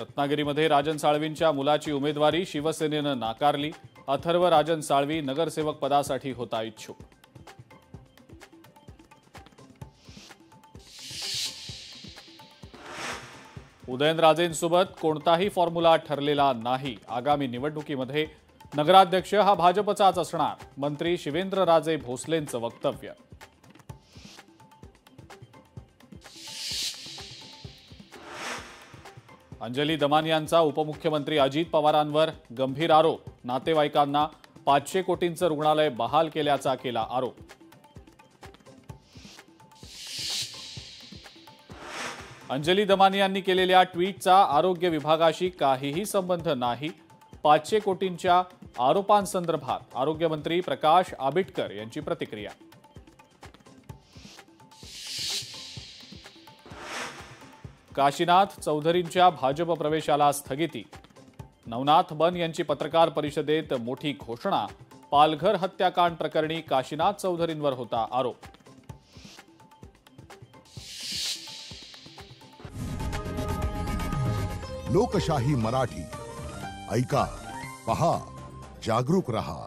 रत्नागिरीमध्ये राजन साळवींच्या मुलाची उमेदवारी शिवसेनेनं नाकारली। अथर्व राजन साळवी नगरसेवक पदासाठी होता इच्छुक। उदयनराजेंसोबत कोणताही फॉर्म्युला ठरलेला नाही। आगामी निवडणुकीमध्ये नगराध्यक्ष हा भाजपचाच असणार, मंत्री शिवेंद्रराजे भोसलेंचं वक्तव्य। अंजली दमानियांचा उपमुख्यमंत्री अजित पवारांवर गंभीर आरोप। नातेवाईकांना 500 कोटींचं रुग्णालय बहाल केल्याचा केला आरोप। अंजली दमानियांनी केलेल्या ट्विटचा आरोग्य विभागाशी काहीही संबंध नाही। 500 कोटींच्या आरोपांसंदर्भात आरोग्यमंत्री प्रकाश आबिटकर यांची प्रतिक्रिया। काशीनाथ चौधरींच्या भाजप प्रवेशाला स्थगिती। नवनाथ बन यांची पत्रकार परिषदेत मोठी घोषणा। पालघर हत्याकांड प्रकरणी काशीनाथ चौधरींवर होता आरोप। लोकशाही मराठी ऐका, पहा, जागरूक रहा।